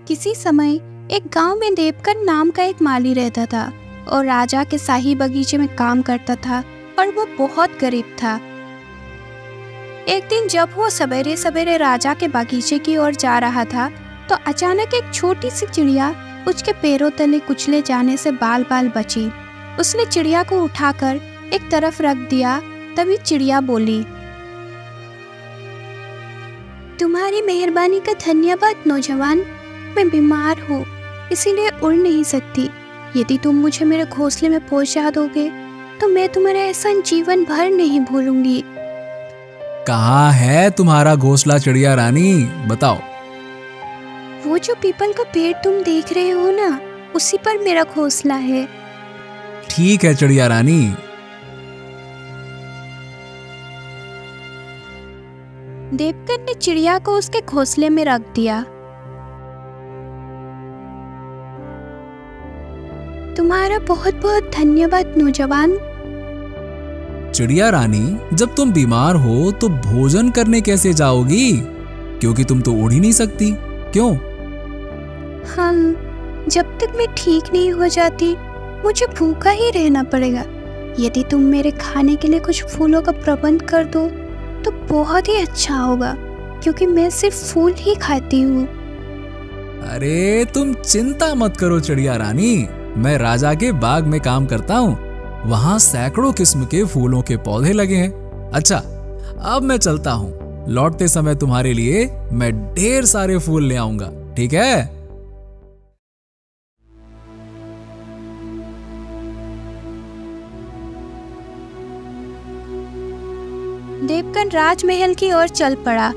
किसी समय एक गांव में देवकन नाम का एक माली रहता था और राजा के शाही बगीचे में काम करता था और वो बहुत गरीब था। एक दिन जब वो सवेरे सवेरे राजा के बगीचे की ओर जा रहा था तो अचानक एक छोटी सी चिड़िया उसके पैरों तले कुचले जाने से बाल बाल बची। उसने चिड़िया को उठाकर एक तरफ रख दिया। तभी चिड़िया बोली, तुम्हारी मेहरबानी का धन्यवाद नौजवान। मैं बीमार हूँ इसीलिए उड़ नहीं सकती। यदि तुम मुझे मेरे घोंसले में पहुंचा दोगे तो मैं तुम्हारा एहसान जीवन भर नहीं भूलूंगी। कहाँ है तुम्हारा घोंसला चिड़िया रानी, बताओ। वो जो पीपल का पेड़ तुम देख रहे हो ना, उसी पर मेरा घोंसला है। ठीक है चिड़िया रानी। देवकन ने चिड़िया को उसके घोंसले में रख दिया। तुम्हारा बहुत बहुत धन्यवाद नौजवान। चिड़िया रानी, जब तुम बीमार हो तो भोजन करने कैसे जाओगी, क्योंकि तुम तो उड़ ही नहीं सकती, क्यों? जब तक मैं ठीक नहीं हो जाती मुझे भूखा ही रहना पड़ेगा। यदि तुम मेरे खाने के लिए कुछ फूलों का प्रबंध कर दो तो बहुत ही अच्छा होगा, क्योंकि मैं सिर्फ फूल ही खाती हूँ। अरे तुम चिंता मत करो चिड़िया रानी, मैं राजा के बाग में काम करता हूँ। वहाँ सैकड़ों किस्म के फूलों के पौधे लगे हैं। अच्छा, अब मैं चलता हूँ। लौटते समय तुम्हारे लिए मैं ढेर सारे फूल ले आऊंगा, ठीक है? देवकन राजमहल की ओर चल पड़ा।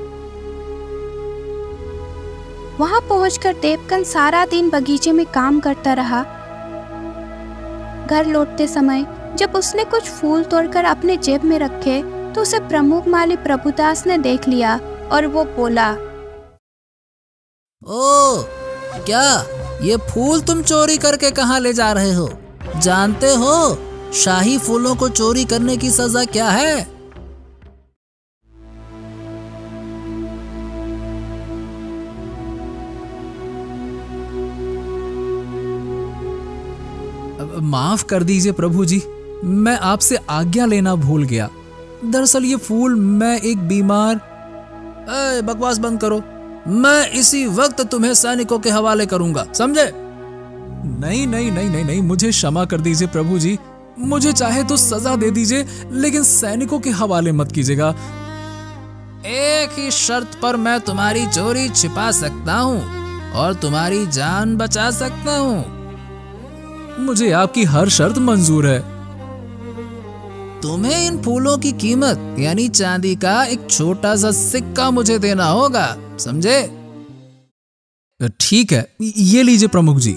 वहां पहुंचकर देवकन सारा दिन बगीचे में काम करता रहा। घर लौटते समय जब उसने कुछ फूल तोड़कर अपने जेब में रखे तो उसे प्रमुख माली प्रभुदास ने देख लिया और वो बोला, ओ, क्या ये फूल तुम चोरी करके कहाँ ले जा रहे हो? जानते हो शाही फूलों को चोरी करने की सजा क्या है? माफ कर दीजिए प्रभु जी, मैं आपसे आज्ञा लेना भूल गया। दरअसल ये फूल मैं एक बीमार। बकवास बंद करो, मैं इसी वक्त तुम्हें सैनिकों के हवाले करूंगा, समझे? नहीं नहीं नहीं नहीं नहीं, मुझे क्षमा कर दीजिए प्रभु जी। मुझे चाहे तो सजा दे दीजिए, लेकिन सैनिकों के हवाले मत कीजिएगा। एक ही शर्त पर मैं तुम्हारी चोरी छिपा सकता हूँ और तुम्हारी जान बचा सकता हूँ। मुझे आपकी हर शर्त मंजूर है। तुम्हें इन फूलों की कीमत यानी चांदी का एक छोटा सा सिक्का मुझे देना होगा, समझे? ठीक है, ये लीजिए प्रमुख जी।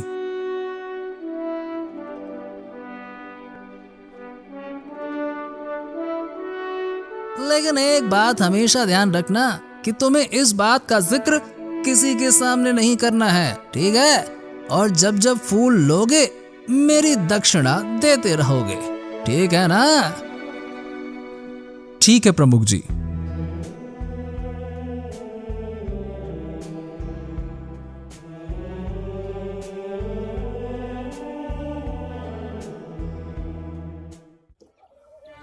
लेकिन एक बात हमेशा ध्यान रखना कि तुम्हें इस बात का जिक्र किसी के सामने नहीं करना है, ठीक है? और जब जब फूल लोगे मेरी दक्षिणा देते रहोगे, ठीक है ना? ठीक है प्रमुख जी।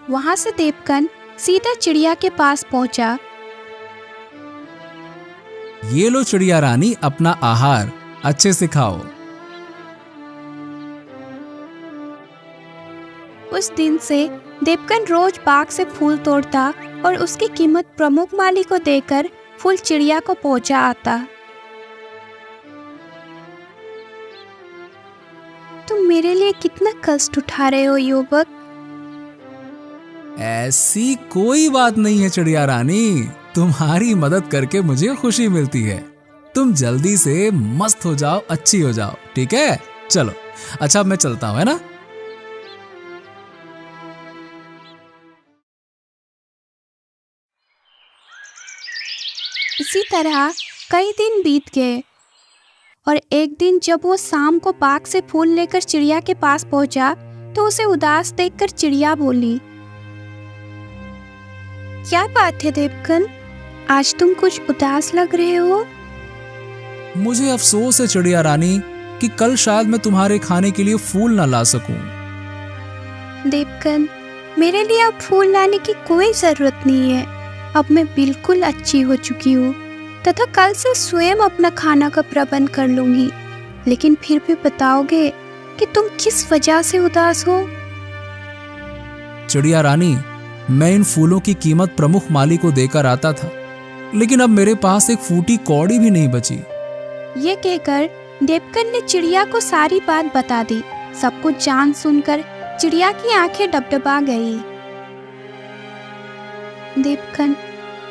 वहां से देवकन सीधा चिड़िया के पास पहुंचा। ये लो चिड़िया रानी अपना आहार, अच्छे से खाओ। उस दिन से देवकन रोज बाग से फूल तोड़ता और उसकी कीमत प्रमुख माली को देकर फूल चिड़िया को पहुंचा आता। तुम मेरे लिए कितना कष्ट उठा रहे हो युवक। ऐसी कोई बात नहीं है चिड़िया रानी, तुम्हारी मदद करके मुझे खुशी मिलती है। तुम जल्दी से मस्त हो जाओ, अच्छी हो जाओ, ठीक है? चलो, अच्छा अब मैं चलता हूँ, है ना? इसी तरह कई दिन बीत गए और एक दिन जब वो शाम को बाग से फूल लेकर चिड़िया के पास पहुंचा तो उसे उदास देखकर चिड़िया बोली, क्या बात है देवकन, आज तुम कुछ उदास लग रहे हो? मुझे अफसोस है चिड़िया रानी कि कल शायद मैं तुम्हारे खाने के लिए फूल ना ला सकूं। देवकन, मेरे लिए अब फूल लाने की कोई जरूरत नहीं है। अब मैं बिल्कुल अच्छी हो चुकी हूँ तथा कल से स्वयं अपना खाना का प्रबंध कर लूंगी। लेकिन फिर भी बताओगे कि तुम किस वजह से उदास हो? चिड़िया रानी, मैं इन फूलों की कीमत प्रमुख माली को देकर आता था, लेकिन अब मेरे पास एक फूटी कौड़ी भी नहीं बची। ये कहकर देवकन ने चिड़िया को सारी बात बता दी। सब कुछ जान सुनकर चिड़िया की आंखें डबडबा गई। देवकन,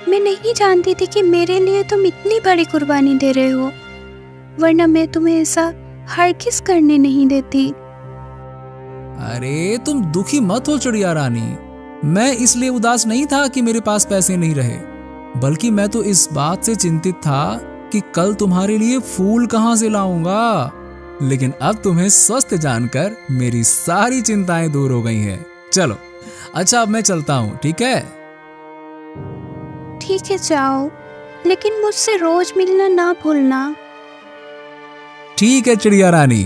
मैं नहीं जानती थी कि मेरे लिए तुम इतनी बड़ी कुर्बानी दे रहे हो, वरना मैं तुम्हें ऐसा हरगिज़ करने नहीं देती। अरे तुम दुखी मत हो चिड़िया रानी। मैं इसलिए उदास नहीं था कि मेरे पास पैसे नहीं रहे, बल्कि मैं तो इस बात से चिंतित था कि कल तुम्हारे लिए फूल कहां से लाऊंगा। लेकिन अब तुम्हें स्वस्थ जानकर मेरी सारी चिंताएं दूर हो गई हैं। चलो, अच्छा अब मैं चलता हूँ, ठीक है? ठीक है, जाओ, लेकिन मुझसे रोज मिलना ना भूलना। ठीक है चिड़िया रानी।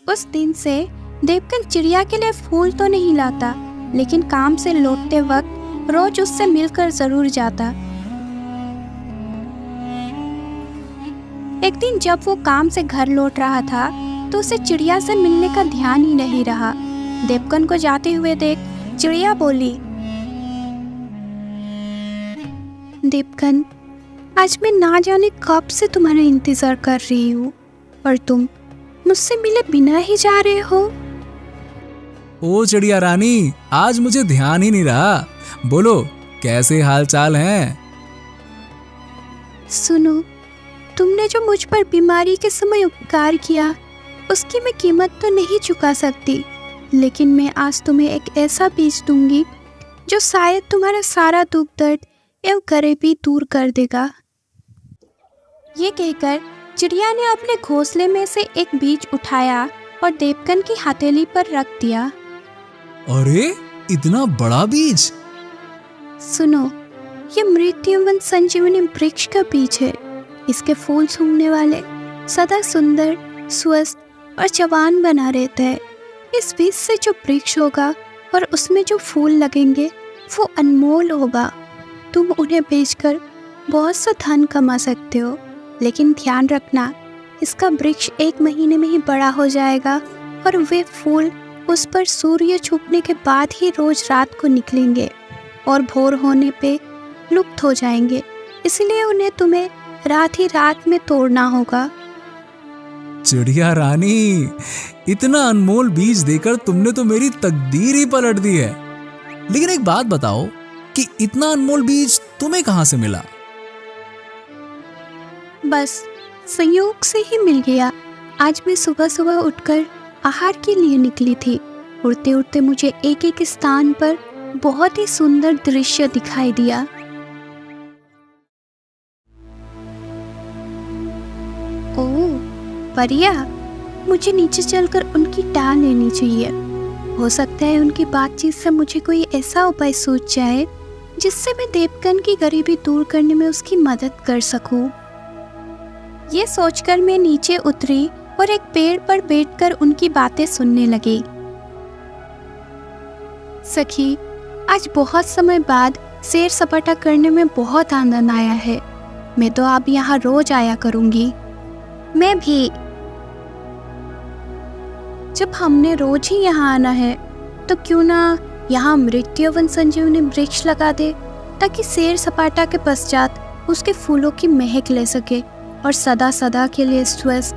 उस दिन से देवकन चिड़िया के लिए फूल तो नहीं लाता, लेकिन काम से लौटते वक्त रोज उससे मिलकर जरूर जाता। एक दिन जब वो काम से घर लौट रहा था तो उसे चिड़िया से मिलने का ध्यान ही नहीं रहा। देवकन को जाते हुए देख चिड़िया बोली, देवकन, आज मैं ना जाने कब से तुम्हारा इंतजार कर रही हूँ और तुम मुझसे मिले बिना ही जा रहे हो। ओ चिड़िया रानी, आज मुझे ध्यान ही नहीं रहा। बोलो, कैसे हाल चाल हैं? सुनो, तुमने जो मुझ पर बीमारी के समय उपकार किया उसकी मैं कीमत तो नहीं चुका सकती, लेकिन मैं आज तुम्हें एक ऐसा बीज दूंगी जो शायद तुम्हारा सारा दुख दर्द एवं गरीबी दूर कर देगा। ये कहकर चिड़िया ने अपने घोंसले में से एक बीज उठाया और देवकन की हथेली पर रख दिया। अरे, इतना बड़ा बीज! सुनो, ये मृत्युवन संजीवनी वृक्ष का बीज है। इसके फूल सूंघने वाले सदा सुंदर, स्वस्थ और जवान बना रहता है। इस बीज से जो वृक्ष होगा और उसमें जो फूल लगेंगे वो अनमोल होगा। तुम उन्हें बेचकर बहुत सा धन कमा सकते हो, लेकिन ध्यान रखना, इसका वृक्ष 1 महीने में ही बड़ा हो जाएगा और वे फूल उस पर सूर्य छुपने के बाद ही रोज रात को निकलेंगे और भोर होने पे लुप्त हो जाएंगे। इसलिए उन्हें तुम्हें रात ही रात में तोड़ना होगा। चिड़िया रानी, इतना अनमोल बीज देकर तुमने तो मेरी तकदीर ही पलट दी है। लेकिन एक बात बताओ कि इतना अनमोल बीज तुम्हें कहां से मिला? बस संयोग से ही मिल गया। आज मैं सुबह सुबह उठकर आहार के लिए निकली थी। उड़ते उड़ते मुझे एक एक स्थान पर बहुत ही सुंदर दृश्य दिखाई दिया। ओह परिया, मुझे नीचे चलकर उनकी टाल लेनी चाहिए। हो सकता है उनकी बातचीत से मुझे कोई ऐसा उपाय सूझ जाए जिससे मैं देवकन की गरीबी दूर करने में उसकी मदद कर सकूं। ये सोचकर मैं नीचे उतरी और एक पेड़ पर बैठकर उनकी बातें सुनने लगी। सखी, आज बहुत समय बाद सैर सपाटा करने में बहुत आनंद आया है। मैं तो अब यहाँ रोज आया करूँगी। मैं भी। जब हमने रोज ही यहाँ आना है तो क्यों ना यहाँ मृत्युवन संजीवनी वृक्ष लगा दे, ताकि सैर सपाटा के पश्चात उसके फूलों की महक ले सके और सदा सदा के लिए स्वस्थ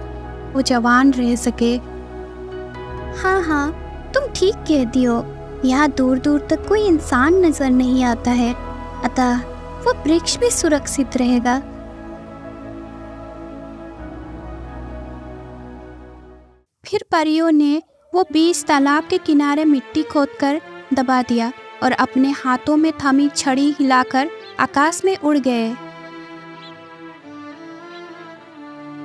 वो जवान रह सके। हाँ हाँ, तुम ठीक कहती हो। यहाँ दूर दूर तक कोई इंसान नजर नहीं आता है, अतः वो वृक्ष भी सुरक्षित रहेगा। फिर परियों ने वो बीज तालाब के किनारे मिट्टी खोदकर दबा दिया और अपने हाथों में थमी छड़ी हिलाकर आकाश में उड़ गए।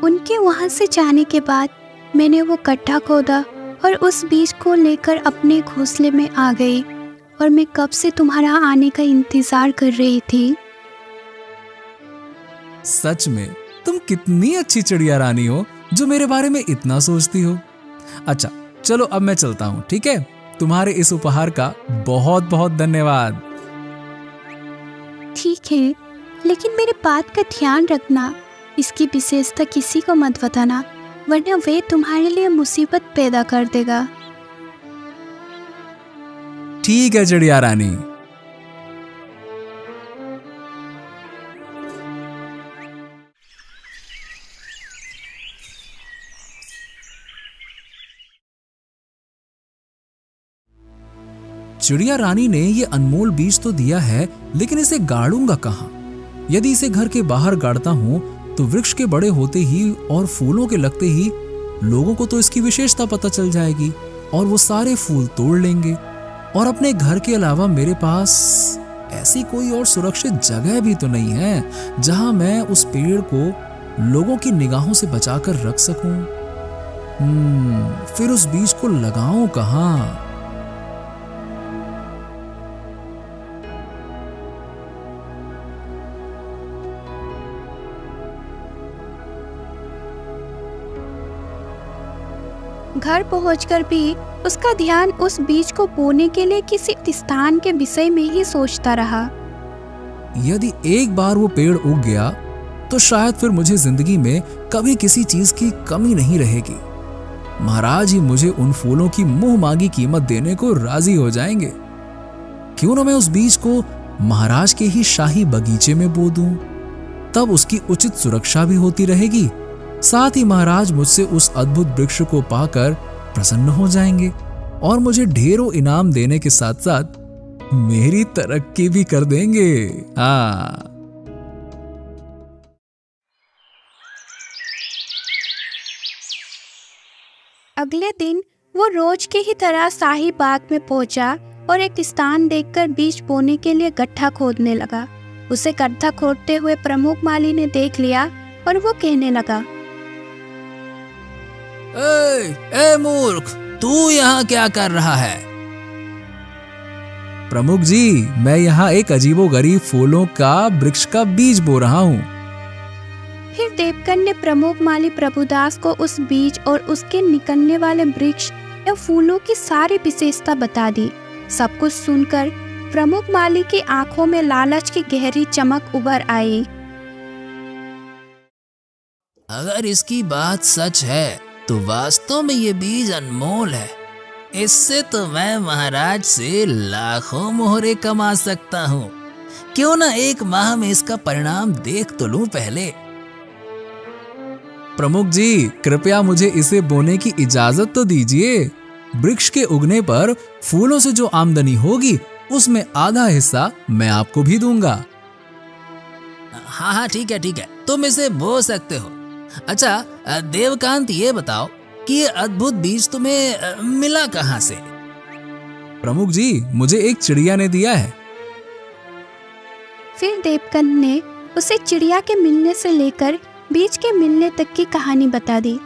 उनके वहां से जाने के बाद मैंने वो गड्ढा खोदा और उस बीज को लेकर अपने घोंसले में आ गई और मैं कब से तुम्हारा आने का इंतजार कर रही थी। सच में तुम कितनी अच्छी चिड़िया रानी हो जो मेरे बारे में इतना सोचती हो। अच्छा चलो अब मैं चलता हूँ, ठीक है? तुम्हारे इस उपहार का बहुत बहुत धन्यवाद। ठीक है, लेकिन मेरी बात का ध्यान रखना, इसकी विशेषता किसी को मत बताना, वरना वे तुम्हारे लिए मुसीबत पैदा कर देगा। ठीक है चिड़िया रानी। चिड़िया रानी ने ये अनमोल बीज तो दिया है, लेकिन इसे गाड़ूंगा कहाँ? यदि इसे घर के बाहर गाड़ता हूँ तो वृक्ष के बड़े होते ही और फूलों के लगते ही लोगों को तो इसकी विशेषता पता चल जाएगी और वो सारे फूल तोड़ लेंगे। और अपने घर के अलावा मेरे पास ऐसी कोई और सुरक्षित जगह भी तो नहीं है जहां मैं उस पेड़ को लोगों की निगाहों से बचाकर रख सकूं। फिर उस बीज को लगाऊं कहाँ? घर पहुंचकर भी उसका ध्यान उस बीज को बोने के लिए किसी स्थान के विषय में ही सोचता रहा। यदि एक बार वो पेड़ उग गया तो शायद फिर मुझे जिंदगी में कभी किसी चीज की कमी नहीं रहेगी। महाराज ही मुझे उन फूलों की मुंह मांगी कीमत देने को राजी हो जाएंगे। क्यों ना मैं उस बीज को महाराज के ही शाही बगीचे में बो दूं, तब उसकी उचित सुरक्षा भी होती रहेगी। साथ ही महाराज मुझसे उस अद्भुत वृक्ष को पाकर प्रसन्न हो जाएंगे और मुझे ढेरों इनाम देने के साथ साथ मेरी तरक्की भी कर देंगे। हाँ। अगले दिन वो रोज की ही तरह शाही बाग में पहुंचा और एक स्थान देखकर बीज बोने के लिए गड्ढा खोदने लगा। उसे गड्ढा खोदते हुए प्रमुख माली ने देख लिया और वो कहने लगा, ए मूर्ख, तू यहाँ क्या कर रहा है? प्रमुख जी, मैं यहाँ एक अजीबोगरीब फूलों का वृक्ष का बीज बो रहा हूँ। फिर देवकन ने प्रमुख माली प्रभुदास को उस बीज और उसके निकलने वाले वृक्ष या फूलों की सारी विशेषता बता दी। सब कुछ सुनकर प्रमुख माली की आंखों में लालच की गहरी चमक उभर आई। अगर इसकी बात सच है तो वास्तव में ये बीज अनमोल है। इससे तो मैं महाराज से लाखों मोहरे कमा सकता हूँ। क्यों ना एक माह में इसका परिणाम देख तो लूं पहले। प्रमुख जी, कृपया मुझे इसे बोने की इजाजत तो दीजिए। वृक्ष के उगने पर फूलों से जो आमदनी होगी उसमें आधा हिस्सा मैं आपको भी दूंगा। हाँ ठीक है, तुम इसे बो सकते हो। अच्छा देवकांत, ये बताओ कि ये अद्भुत बीज तुम्हें मिला कहाँ से? प्रमुख जी, मुझे एक चिड़िया ने दिया है। फिर देवकन ने उसे चिड़िया के मिलने से लेकर बीज के मिलने तक की कहानी बता दी।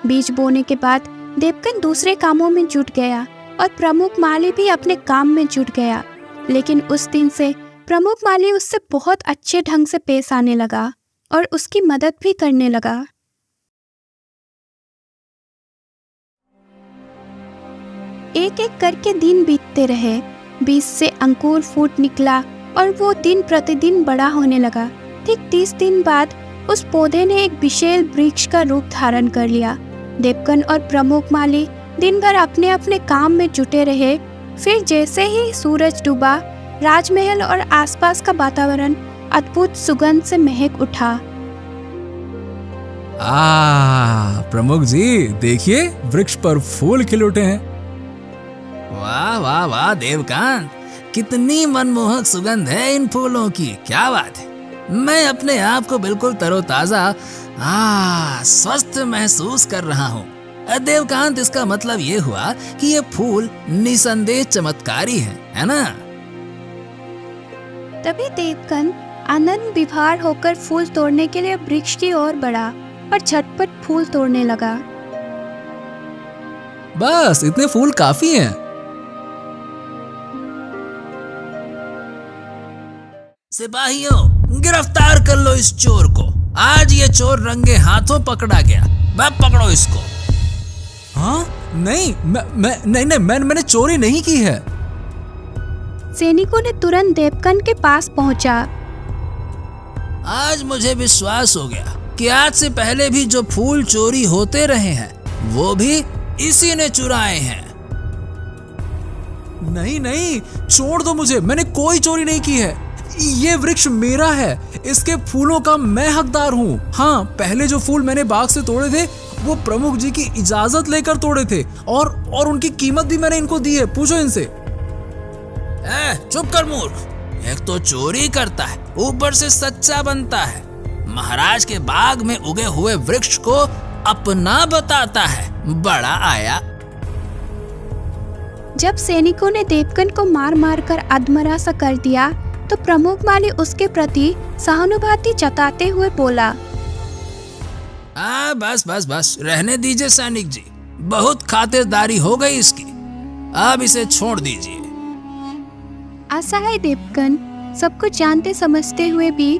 बीज बोने के बाद देवकन दूसरे कामों में जुट गया और प्रमुख माली भी अपने काम में जुट गया। लेकिन उस दिन से प्रमुख माली उससे बहुत अच्छे ढंग से पेश आने लगा और उसकी मदद भी करने लगा। एक एक करके दिन बीतते रहे। बीज से अंकुर फूट निकला और वो दिन प्रतिदिन बड़ा होने लगा। ठीक 30 दिन बाद उस पौधे ने एक विशाल वृक्ष का रूप धारण कर लिया। देवकन और प्रमुख माली दिन भर अपने अपने काम में जुटे रहे। फिर जैसे ही सूरज डूबा, राजमहल और आसपास का वातावरण अद्भुत सुगंध से महक उठा। प्रमुख जी, देखिए वृक्ष पर फूल खिल उठे हैं। वाह वाह वाह देवकांत, कितनी मनमोहक सुगंध है इन फूलों की। क्या बात है, मैं अपने आप को बिल्कुल तरोताजा स्वस्थ महसूस कर रहा हूँ। देवकांत, इसका मतलब ये हुआ कि ये फूल निसंदेह चमत्कारी है ना? तभी देवकन आनंद विभोर होकर फूल तोड़ने के लिए वृक्ष की ओर बढ़ा और झटपट फूल तोड़ने लगा। बस इतने फूल काफी हैं। सिपाहियों, गिरफ्तार कर लो इस चोर को। आज ये चोर रंगे हाथों पकड़ा गया। मैं पकड़ो इसको। हाँ नहीं, मैंने चोरी नहीं की है। सैनिकों ने तुरंत देवकन के पास पहुंचा। आज मुझे विश्वास हो गया कि आज से पहले भी जो फूल चोरी होते रहे हैं वो भी इसी ने चुराए हैं। नहीं, छोड़ दो मुझे, मैंने कोई चोरी नहीं की है। ये वृक्ष मेरा है, इसके फूलों का मैं हकदार हूँ। हाँ, पहले जो फूल मैंने बाग से तोड़े थे वो प्रमुख जी की इजाजत लेकर तोड़े थे और उनकी कीमत भी मैंने इनको दी है। पूछो इनसे। चुप कर मूर्ख। एक तो चोरी करता है, ऊपर से सच्चा बनता है। महाराज के बाग में उगे हुए वृक्ष को अपना बताता है। बड़ा आया। जब सैनिकों ने देवकन को मार मार कर अधमरा सा कर दिया तो प्रमुख माली उसके प्रति सहानुभूति जताते हुए बोला, बस रहने दीजिए सैनिक जी। बहुत खातिरदारी हो गई इसकी। अब इसे छोड़ दीजिए। असहाय देवकन सब कुछ जानते समझते हुए भी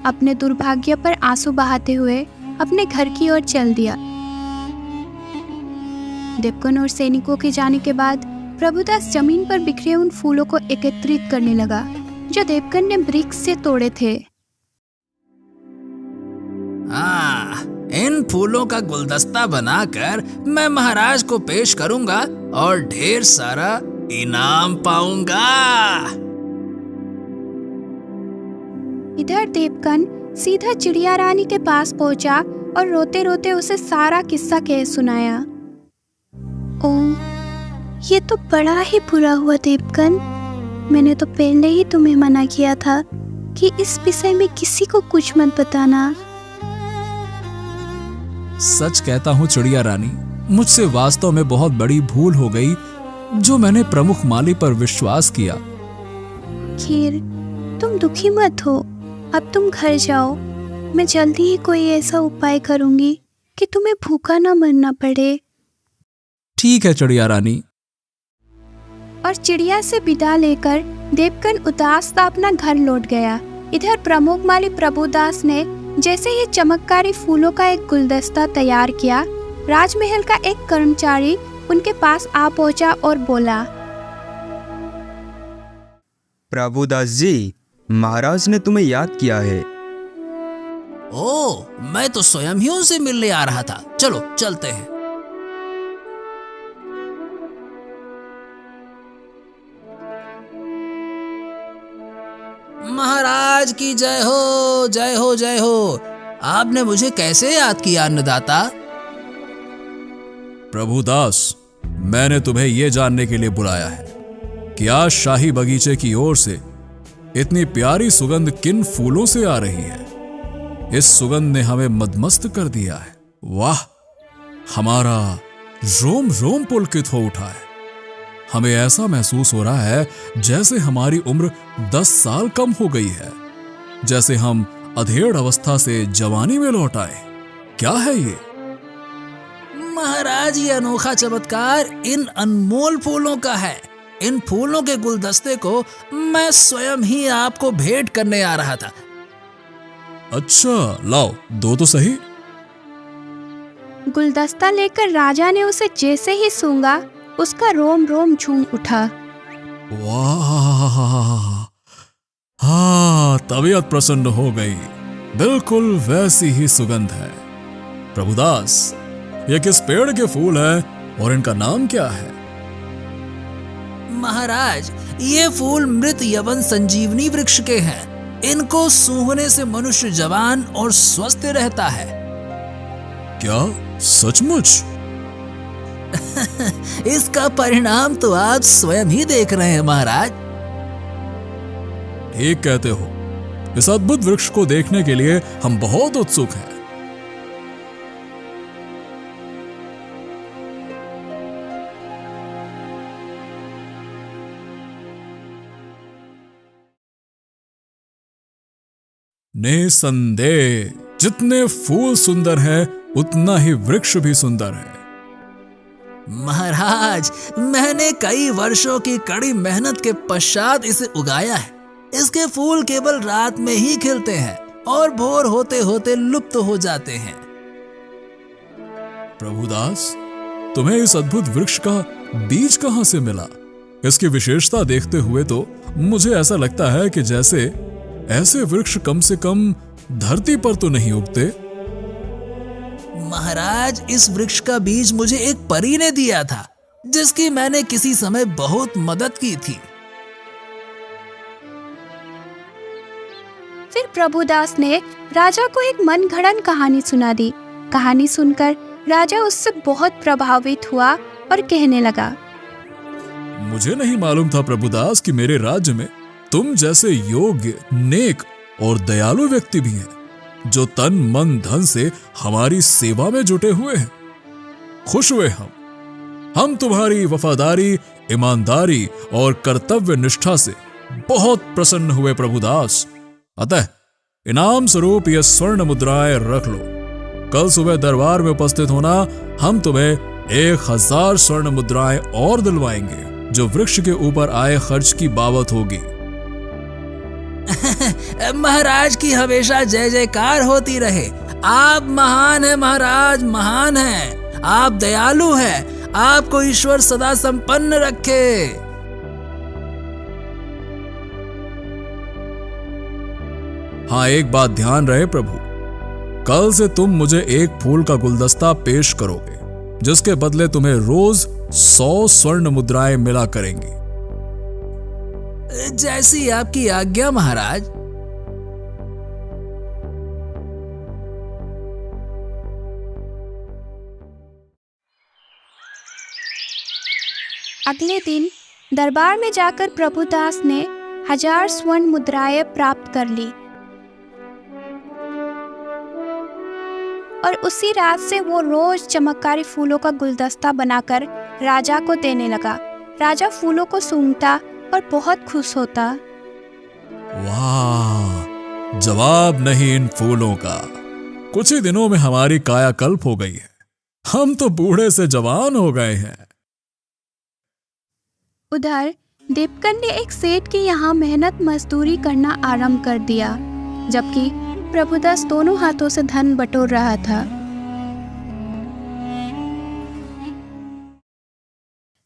अपने दुर्भाग्य पर आंसू बहाते हुए अपने घर की ओर चल दिया। देवकन और सैनिकों के जाने के बाद प्रभुदास जमीन पर बिखरे उन फूलों को एकत्रित करने लगा जो देवकन ने वृक्ष से तोड़े थे। इन फूलों का गुलदस्ता बनाकर मैं महाराज को पेश करूंगा और ढेर सारा इनाम पाऊंगा। इधर देवकन सीधा चिड़िया रानी के पास पहुंचा और रोते रोते उसे सारा किस्सा कह सुनाया। ओह, ये तो बड़ा ही बुरा हुआ देवकन। मैंने तो पहले ही तुम्हें मना किया था कि इस विषय में किसी को कुछ मत बताना। सच कहता हूँ चिड़िया रानी, मुझसे वास्तव में बहुत बड़ी भूल हो गई जो मैंने प्रमुख माली पर विश्वास किया। खीर, तुम दुखी मत हो। अब तुम घर जाओ। मैं जल्दी ही कोई ऐसा उपाय करूंगी कि तुम्हें भूखा न मरना पड़े। ठीक है चिड़िया रानी। और चिड़िया से विदा लेकर देवकन उदास सा अपना घर लौट गया। इधर प्रमुख माली प्रभुदास ने जैसे ही चमत्कारी फूलों का एक गुलदस्ता तैयार किया, राजमहल का एक कर्मचारी उनके पास आ पहुंचा और बोला, प्रभुदास जी, महाराज ने तुम्हें याद किया है। ओह, मैं तो स्वयं ही उनसे मिलने आ रहा था। चलो चलते हैं। महाराज की जय हो, जय हो, जय हो। आपने मुझे कैसे याद किया अन्नदाता? प्रभुदास, मैंने तुम्हें यह जानने के लिए बुलाया है कि आज शाही बगीचे की ओर से इतनी प्यारी सुगंध किन फूलों से आ रही है। इस सुगंध ने हमें मदमस्त कर दिया है। वाह, हमारा रोम रोम पुलकित हो उठा है। हमें ऐसा महसूस हो रहा है जैसे हमारी उम्र 10 साल कम हो गई है, जैसे हम अधेड़ अवस्था से जवानी में लौट आए। क्या है ये? महाराज, ये अनोखा चमत्कार इन अनमोल फूलों का है। इन फूलों के गुलदस्ते को मैं स्वयं ही आपको भेंट करने आ रहा था। अच्छा, लाओ, दो तो सही। गुलदस्ता लेकर राजा ने उसे जैसे ही सूंघा, उसका रोम रोम झूम उठा। वाह, हाँ, तबीयत प्रसन्न हो गई। बिल्कुल वैसी ही सुगंध है। प्रभुदास, ये किस पेड़ के फूल हैं और इनका नाम क्या है? महाराज, ये फूल मृत यवन संजीवनी वृक्ष के हैं। इनको सूंघने से मनुष्य जवान और स्वस्थ रहता है। क्या सचमुच? इसका परिणाम तो आप स्वयं ही देख रहे हैं महाराज। ठीक कहते हो। इस अद्भुत वृक्ष को देखने के लिए हम बहुत उत्सुक हैं। निसंदेह जितने फूल सुंदर हैं, उतना ही वृक्ष भी सुंदर है। महाराज, मैंने कई वर्षों की कड़ी मेहनत के पश्चात इसे उगाया है। इसके फूल केवल रात में ही खिलते हैं और भोर होते होते लुप्त हो जाते हैं। प्रभुदास, तुम्हें इस अद्भुत वृक्ष का बीज कहां से मिला? इसकी विशेषता देखते हुए तो मुझे ऐसा लगता है कि जैसे ऐसे वृक्ष कम से कम धरती पर तो नहीं उगते। महाराज, इस वृक्ष का बीज मुझे एक परी ने दिया था, जिसकी मैंने किसी समय बहुत मदद की थी। फिर प्रभुदास ने राजा को एक मनगढ़ंत कहानी सुना दी। कहानी सुनकर राजा उससे बहुत प्रभावित हुआ और कहने लगा, मुझे नहीं मालूम था प्रभुदास कि मेरे राज्य में तुम जैसे योग्य, नेक और दयालु व्यक्ति भी हैं, जो तन मन धन से हमारी सेवा में जुटे हुए हैं। खुश हुए हम तुम्हारी वफादारी, ईमानदारी और कर्तव्य निष्ठा से बहुत प्रसन्न हुए प्रभुदास। अतः इनाम स्वरूप यह स्वर्ण मुद्राएं रख लो। कल सुबह दरबार में उपस्थित होना, हम तुम्हें 1000 स्वर्ण मुद्राएं और दिलवाएंगे, जो वृक्ष के ऊपर आए खर्च की बाबत होगी। महाराज की हमेशा जय जयकार होती रहे। आप महान हैं महाराज, महान हैं। आप दयालु हैं। आपको ईश्वर सदा संपन्न रखे। हाँ, एक बात ध्यान रहे प्रभु, कल से तुम मुझे एक फूल का गुलदस्ता पेश करोगे, जिसके बदले तुम्हें रोज 100 स्वर्ण मुद्राएं मिला करेंगी। जैसी आपकी आज्ञा महाराज। अगले दिन दरबार में जाकर प्रभुदास ने 1000 स्वर्ण मुद्राएं प्राप्त कर ली और उसी रात से वो रोज चमत्कारी फूलों का गुलदस्ता बनाकर राजा को देने लगा। राजा फूलों को सूंघता और बहुत खुश होता। वाह, जवाब नहीं इन फूलों का। कुछ ही दिनों में हमारी कायाकल्प हो गई है। हम तो बूढ़े से जवान हो गए हैं। उधर देवकन ने एक सेठ के यहाँ मेहनत मजदूरी करना आरंभ कर दिया, जबकि प्रभुदास दोनों हाथों से धन बटोर रहा था।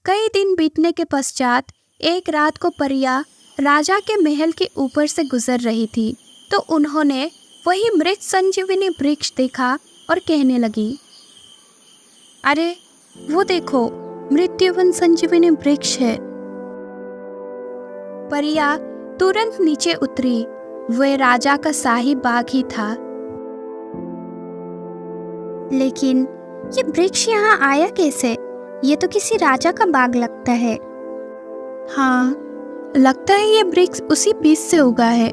कई दिन बीतने के पश्चात एक रात को परिया राजा के महल के ऊपर से गुजर रही थी, तो उन्होंने वही मृत संजीवनी वृक्ष देखा और कहने लगी, अरे वो देखो, मृत्युवन संजीवनी वृक्ष है। परिया तुरंत नीचे उतरी। वह राजा का शाही बाग ही था। लेकिन ये वृक्ष यहाँ आया कैसे? ये तो किसी राजा का बाग लगता है। हाँ, लगता है ये वृक्ष उसी बीज से उगा है,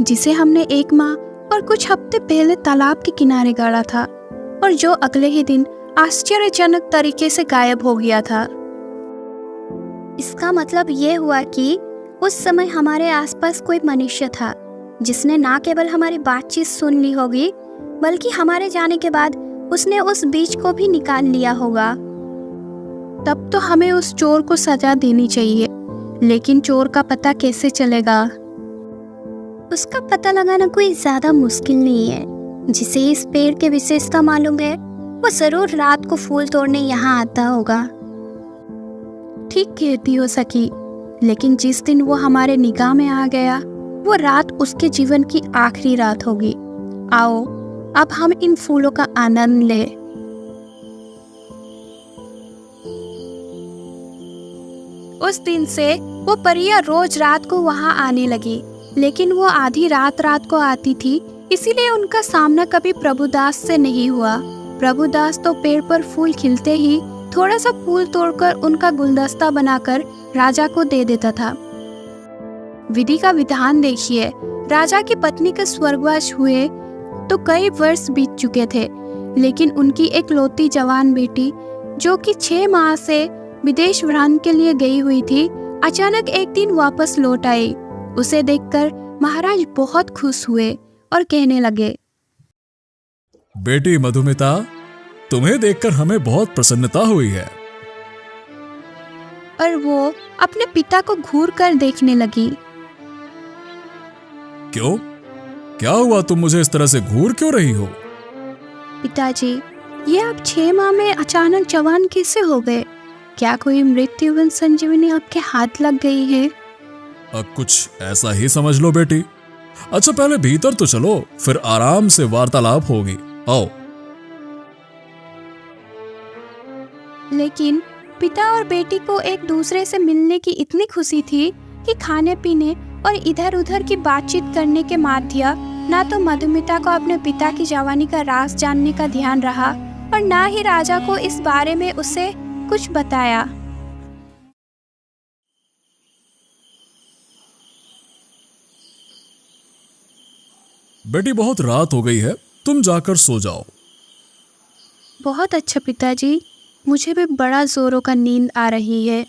जिसे हमने 1 माह और कुछ हफ्ते पहले तालाब के किनारे गाड़ा था और जो अगले ही दिन आश्चर्यजनक तरीके से गायब हो गया था। इसका मतलब ये हुआ कि उस समय हमारे आसपास कोई मनुष्य था, जिसने ना केवल हमारी बातचीत सुन ली होगी, बल्कि हमारे जाने के बाद उसने उस बीज को भी निकाल लिया होगा। तब तो हमें उस चोर को सजा देनी चाहिए, लेकिन चोर का पता कैसे चलेगा? उसका पता लगाना कोई ज्यादा मुश्किल नहीं है। जिसे इस पेड़ की विशेषता मालूम है, वो जरूर रात को फूल तोड़ने यहाँ आता होगा। ठीक कहती हो सखी, लेकिन जिस दिन वो हमारे निगाह में आ गया, वो रात उसके जीवन की आखिरी रात होगी। आओ, अब हम इन फूलों का आनंद लें। उस दिन से वो परिया रोज रात को वहां आने लगी, लेकिन वो आधी रात को आती थी, इसीलिए उनका सामना कभी प्रभुदास से नहीं हुआ। प्रभुदास तो पेड़ पर फूल खिलते ही थोड़ा सा फूल तोड़कर उनका गुलदस्ता बनाकर राजा को दे देता था। विधि का विधान देखिए, राजा की पत्नी के स्वर्गवास हुए तो कई वर्ष बीत चुके थे, लेकिन उनकी एक लौती जवान बेटी, जो कि 6 माह से विदेश भ्रमण के लिए गई हुई थी, अचानक एक दिन वापस लौट आई। उसे देखकर महाराज बहुत खुश हुए और कहने लगे, बेटी मधुमिता, तुम्हें देखकर हमें बहुत प्रसन्नता हुई है। और वो अपने पिता को घूर कर देखने लगी। क्यों? क्या हुआ? तुम मुझे इस तरह से घूर क्यों रही हो? पिताजी, ये आप 6 माह में अचानक जवान कैसे हो गए? क्या कोई मृत्युवन संजीवनी आपके हाथ लग गई है? कुछ ऐसा ही समझ लो बेटी। अच्छा पहले भीतर तो चलो, फिर आराम से वार्तालाप होगी। आओ। लेकिन पिता और बेटी को एक दूसरे से मिलने की इतनी खुशी थी कि खाने पीने और इधर उधर की बातचीत करने के माध्य ना तो मधुमिता को अपने पिता की जवानी का राज जानने का ध्यान रहा और ना ही राजा को इस बारे में उसे कुछ बताया। बेटी बहुत रात हो गई है, तुम जाकर सो जाओ। बहुत अच्छा पिताजी, मुझे भी बड़ा जोरों का नींद आ रही है।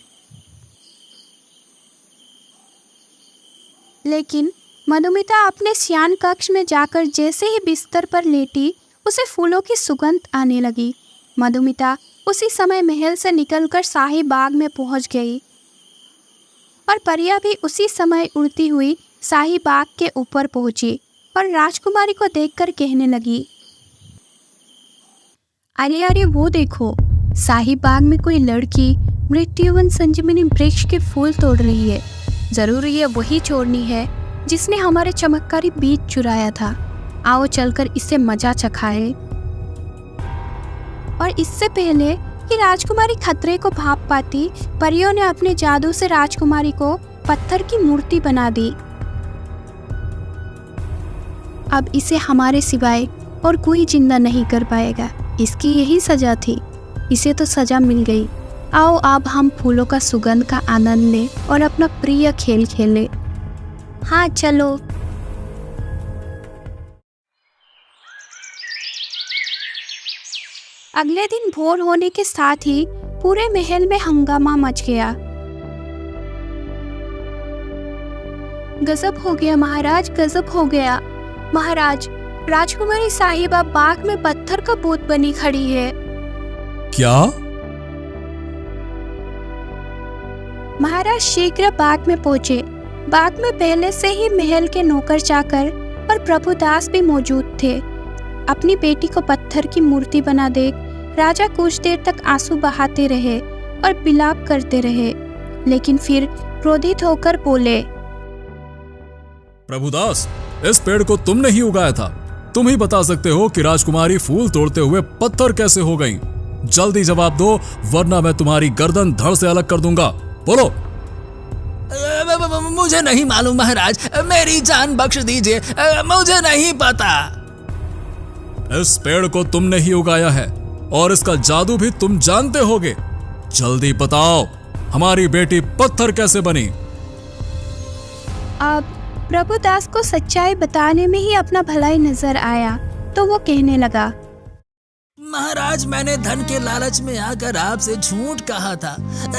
लेकिन मधुमिता अपने शयन कक्ष में जाकर जैसे ही बिस्तर पर लेटी, उसे फूलों की सुगंध आने लगी। मधुमिता उसी समय महल से निकलकर शाही बाग में पहुंच गई और परिया भी उसी समय उड़ती हुई शाही बाग के ऊपर पहुंची और राजकुमारी को देखकर कहने लगी, अरे अरे वो देखो, शाही बाग में कोई लड़की मृत्युवन संजीवनी वृक्ष के फूल तोड़ रही है। जरूर ये वही चोरनी है जिसने हमारे चमत्कारी बीज चुराया था। आओ चलकर इससे मजा चखाए। और इससे पहले कि राजकुमारी खतरे को भाप पाती, परियों ने अपने जादू से राजकुमारी को पत्थर की मूर्ति बना दी। अब इसे हमारे सिवाय और कोई जिंदा नहीं कर पाएगा। इसकी यही सजा थी, इसे तो सजा मिल गई। आओ अब हम फूलों का सुगंध का आनंद लें और अपना प्रिय खेल खेलें। हाँ चलो। अगले दिन भोर होने के साथ ही पूरे महल में हंगामा मच गया। गजब हो गया महाराज, गजब हो गया। महाराज, राजकुमारी साहिबा बाग में पत्थर का भूत बनी खड़ी है। क्या? महाराज शीघ्र बाग में पहुंचे। बाग में पहले से ही महल के नौकर चाकर और प्रभुदास भी मौजूद थे। अपनी बेटी को पत्थर की मूर्ति बना देख राजा कुछ देर तक आंसू बहाते रहे और विलाप करते रहे, लेकिन फिर क्रोधित होकर बोले, प्रभुदास, इस पेड़ को तुमने ही उगाया था। तुम ही बता सकते हो कि राजकुमारी फूल तोड़ते हुए पत्थर कैसे हो गईं। जल्दी जवाब दो, वरना मैं तुम्हारी गर्दन धड़ से अलग कर दूंगा। बोलो। मुझे नहीं मालूम महाराज, मेरी जान बख्श दीजिए, मुझे नहीं पता। इस पेड़ को तुमने ही उगाया है और इसका जादू भी तुम जानते होगे। जल्दी बताओ, हमारी बेटी पत्थर कैसे बनी? अब प्रभुदास को सच्चाई बताने में ही अपना भलाई नजर आया, तो वो कहने लगा, महाराज, मैंने धन के लालच में आकर आपसे झूठ कहा था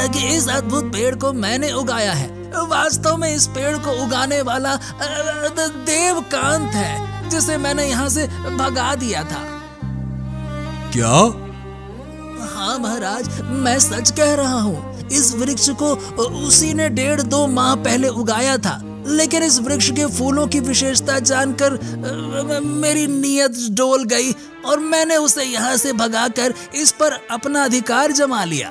कि इस अद्भुत पेड़ को मैंने उगाया है। वास्तव में इस पेड़ को उगाने वाला देवकांत है, जिसे मैंने यहाँ से भगा दिया था। क्या? हाँ महाराज, मैं सच कह रहा हूँ। इस वृक्ष को उसी ने 1.5-2 माह पहले उगाया था, लेकिन इस वृक्ष के फूलों की विशेषता जानकर मेरी नीयत डोल गई और मैंने उसे यहाँ से भगाकर इस पर अपना अधिकार जमा लिया।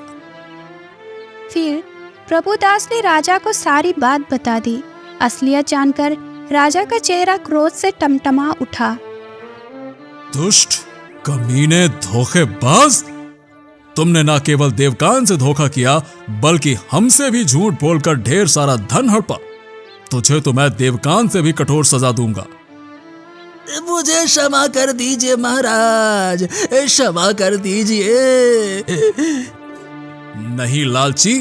फिर प्रभुदास ने राजा को सारी बात बता दी। असलियत जानकर राजा का चेहरा क्रोध से टमटमा उठा। दुष्ट, कमीने, धोखेबाज! तुमने न केवल देवकान से धोखा किया, बल्कि हमसे भी झूठ बोलकर ढेर सारा धन हड़पा। तुझे तो मैं देवकान से भी कठोर सजा दूंगा। मुझे क्षमा कर दीजिए महाराज, क्षमा कर दीजिए। नहीं लालची,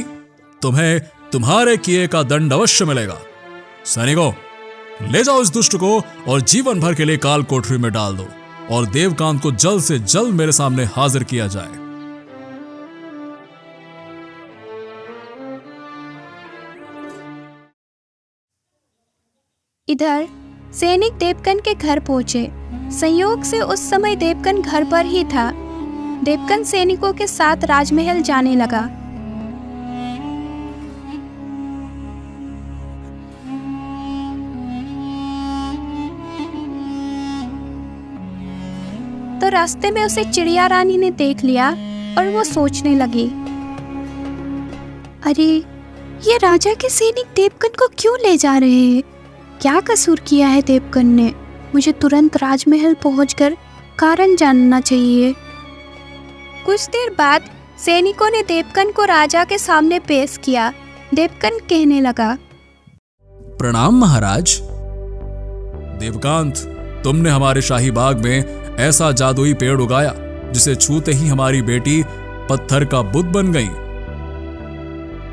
तुम्हें तुम्हारे किए का दंड अवश्य मिलेगा। सैनिकों, ले जाओ इस दुष्ट को और जीवन भर के लिए काल कोठरी में डाल दो और देवकांत को जल्द से जल्द मेरे सामने हाजिर किया जाए। इधर सैनिक देवकन के घर पहुंचे। संयोग से उस समय देवकन घर पर ही था। देवकन सैनिकों के साथ राजमहल जाने लगा। रास्ते में उसे चिड़िया रानी ने देख लिया और वो सोचने लगी, अरे ये राजा के सैनिक देवकन को क्यों ले जा रहे हैं? क्या कसूर किया है देवकन ने? मुझे तुरंत राजमहल पहुंचकर कारण जानना चाहिए। कुछ देर बाद सैनिकों ने देवकन को राजा के सामने पेश किया। देवकन कहने लगा, प्रणाम महाराज। देवकांत, तुमने हमारे शाही बाग में ऐसा जादुई पेड़ उगाया जिसे छूते ही हमारी बेटी पत्थर का बुत बन गई।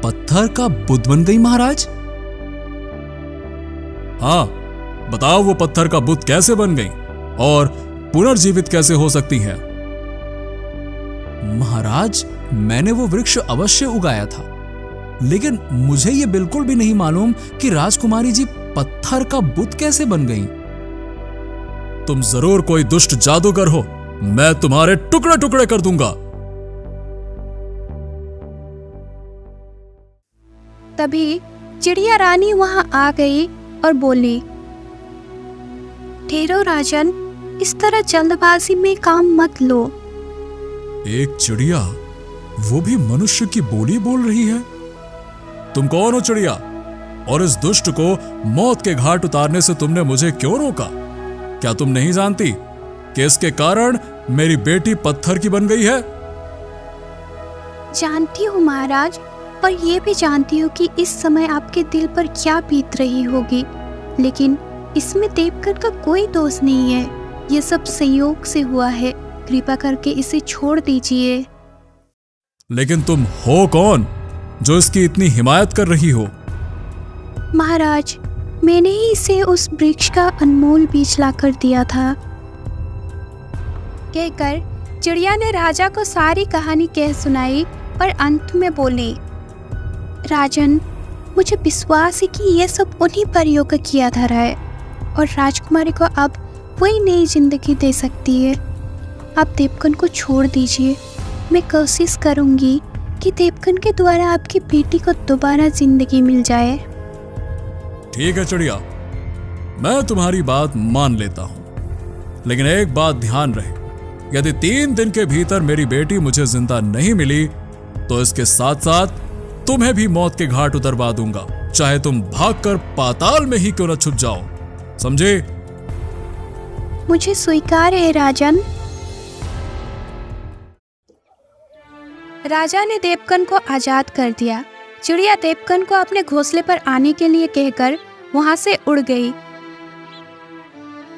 पत्थर का बुत बन गई महाराज? हाँ, बताओ वो पत्थर का बुत कैसे बन गई और पुनर्जीवित कैसे हो सकती है? महाराज, मैंने वो वृक्ष अवश्य उगाया था, लेकिन मुझे ये बिल्कुल भी नहीं मालूम कि राजकुमारी जी पत्थर का बुत कैसे बन गई। तुम जरूर कोई दुष्ट जादूगर हो, मैं तुम्हारे टुकड़े टुकड़े कर दूंगा। तभी चिड़िया रानी वहां आ गई और बोली, ठहरो राजन, इस तरह जल्दबाजी में काम मत लो। एक चिड़िया, वो भी मनुष्य की बोली बोल रही है। तुम कौन हो चिड़िया? और इस दुष्ट को मौत के घाट उतारने से तुमने मुझे क्यों रोका? क्या तुम नहीं जानती कि इसके कारण मेरी बेटी पत्थर की बन गई है? जानती हूँ महाराज, और ये भी जानती हूँ कि इस समय आपके दिल पर क्या बीत रही होगी, लेकिन इसमें देवकन का कोई दोष नहीं है। ये सब संयोग से हुआ है, कृपा करके इसे छोड़ दीजिए। लेकिन तुम हो कौन जो इसकी इतनी हिमायत कर रही हो? महाराज, मैंने ही इसे उस वृक्ष का अनमोल बीज लाकर दिया था। कहकर चिड़िया ने राजा को सारी कहानी कह सुनाई और अंत में बोली, राजन, मुझे विश्वास है कि यह सब उन्हीं परियों का किया धरा है और राजकुमारी को अब वही नई जिंदगी दे सकती है। आप देवकन को छोड़ दीजिए। मैं कोशिश करूंगी कि देवकन के द्वारा आपकी बेटी को दोबारा जिंदगी मिल जाए। ठीक है चिड़िया, मैं तुम्हारी बात मान लेता हूं, लेकिन एक बात ध्यान रहे, यदि 3 दिन के भीतर मेरी बेटी मुझे जिंदा नहीं मिली तो इसके साथ साथ तुम्हें भी मौत के घाट उतरवा दूंगा, चाहे तुम भागकर पाताल में ही क्यों न छुप जाओ। समझे? मुझे स्वीकार है राजन। राजा ने देवकन को आजाद कर दिया। चिड़िया देवकन को अपने घोंसले पर आने के लिए कहकर वहां से उड़ गई।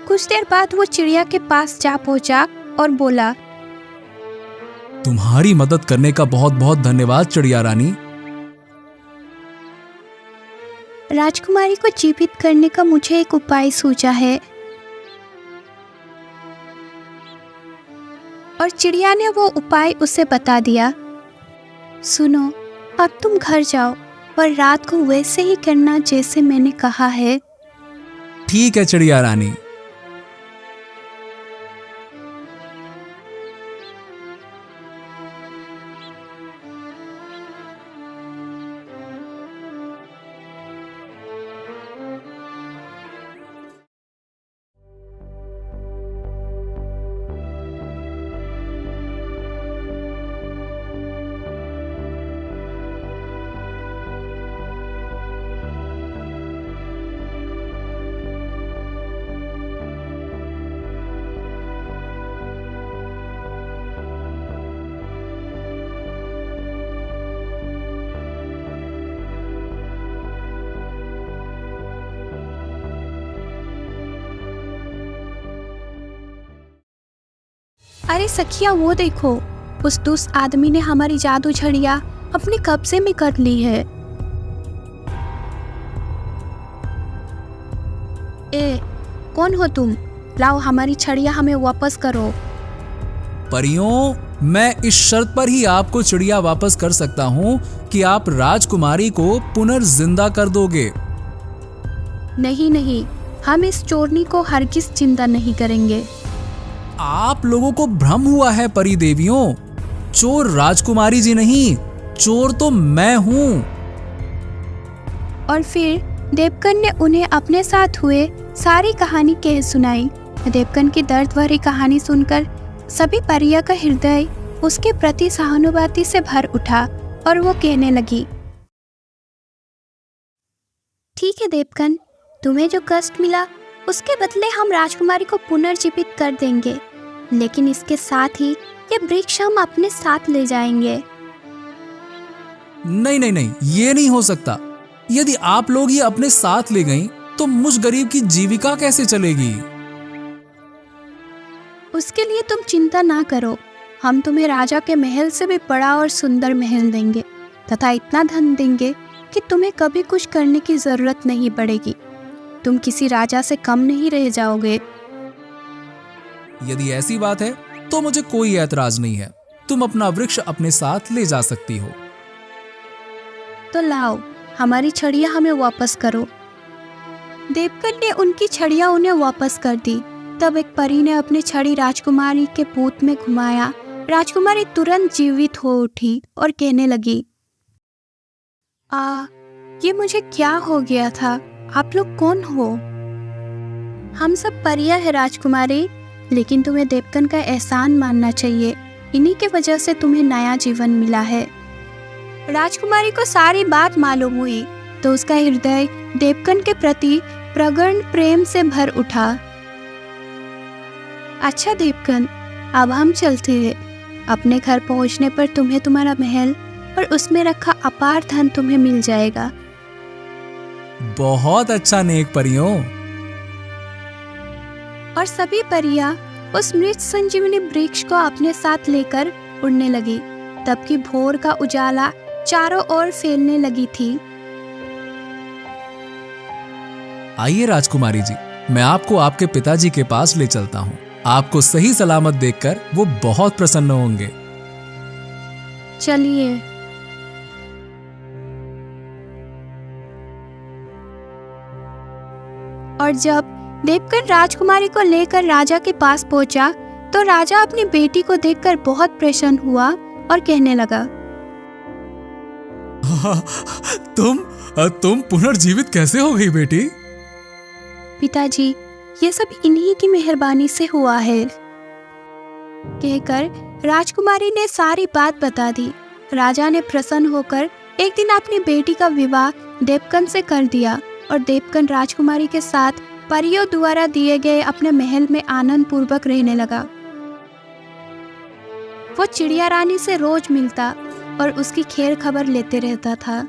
कुछ देर बाद वो चिड़िया के पास जा पहुंचा और बोला, तुम्हारी मदद करने का बहुत बहुत धन्यवाद चिड़िया रानी। राजकुमारी को जीवित करने का मुझे एक उपाय सूझा है। और चिड़िया ने वो उपाय उसे बता दिया। सुनो, अब तुम घर जाओ और रात को वैसे ही करना जैसे मैंने कहा है। ठीक है चिड़िया रानी। अरे सखिया, वो देखो, उस दुष्ट आदमी ने हमारी जादू छड़िया अपने कब्जे में कर ली है। ए, कौन हो तुम? लाओ हमारी छड़िया हमें वापस करो। परियों, मैं इस शर्त पर ही आपको चिड़िया वापस कर सकता हूँ कि आप राजकुमारी को पुनर्जिंदा कर दोगे। नहीं नहीं, हम इस चोरनी को हरगिज जिंदा नहीं करेंगे। आप लोगों को भ्रम हुआ है परी देवियों। चोर राजकुमारी जी नहीं, चोर तो मैं हूँ। और फिर देवकन ने उन्हें अपने साथ हुए सारी कहानी कह सुनाई। देवकन की दर्द भरी कहानी सुनकर सभी परियों का हृदय उसके प्रति सहानुभूति से भर उठा और वो कहने लगी, ठीक है देवकन, तुम्हें जो कष्ट मिला उसके बदले हम राजकुमारी को पुनर्जीवित कर देंगे, लेकिन इसके साथ ही ये वृक्ष हम अपने साथ ले जाएंगे। नहीं नहीं नहीं, ये नहीं हो सकता। यदि आप लोग ये अपने साथ ले गईं, तो मुझ गरीब की जीविका कैसे चलेगी? उसके लिए तुम चिंता ना करो, हम तुम्हें राजा के महल से भी बड़ा और सुंदर महल देंगे तथा इतना धन देंगे कि तुम्हें कभी कुछ करने की जरूरत नहीं पड़ेगी। तुम किसी राजा से कम नहीं रह जाओगे। यदि ऐसी बात है तो मुझे कोई ऐतराज नहीं है। तुम अपना वृक्ष अपने साथ ले जा सकती हो। तो लाओ, हमारी छड़ियाँ हमें वापस करो। देवकन ने उनकी छड़ियाँ उन्हें वापस कर दी। तब एक परी ने अपनी छड़ी राजकुमारी के पूत में घुमाया। राजकुमारी तुरंत जीवित हो उठी और कहने लगी, ये मुझे क्या हो गया था? आप लोग कौन हो? हम सब परियां हैं राजकुमारी, लेकिन तुम्हें देवकन का एहसान मानना चाहिए। इन्हीं के वजह से तुम्हें नया जीवन मिला है। राजकुमारी को सारी बात मालूम हुई तो उसका हृदय देवकन के प्रति प्रगाढ़ प्रेम से भर उठा। अच्छा देवकन, अब हम चलते हैं। अपने घर पहुंचने पर तुम्हें तुम्हारा महल और उसमें रखा अपार धन तुम्हें मिल जाएगा। बहुत अच्छा नेक परियों। और सभी परियां उस मृत संजीवनी वृक्ष को अपने साथ लेकर उड़ने लगी। तब की भोर का उजाला चारों ओर फैलने लगी थी। आइए राजकुमारी जी, मैं आपको आपके पिताजी के पास ले चलता हूँ। आपको सही सलामत देखकर वो बहुत प्रसन्न होंगे। चलिए। और जब देवकन राजकुमारी को लेकर राजा के पास पहुंचा तो राजा अपनी बेटी को देखकर बहुत प्रसन्न हुआ और कहने लगा, तुम पुनर्जीवित कैसे हो गई बेटी? पिताजी, ये सब इन्हीं की मेहरबानी से हुआ है। कहकर राजकुमारी ने सारी बात बता दी। राजा ने प्रसन्न होकर एक दिन अपनी बेटी का विवाह देवकन से कर दिया और देवकन राजकुमारी के साथ परियों द्वारा दिए गए अपने महल में आनंद पूर्वक रहने लगा। वो चिड़िया रानी से रोज मिलता और उसकी खैर खबर लेते रहता था।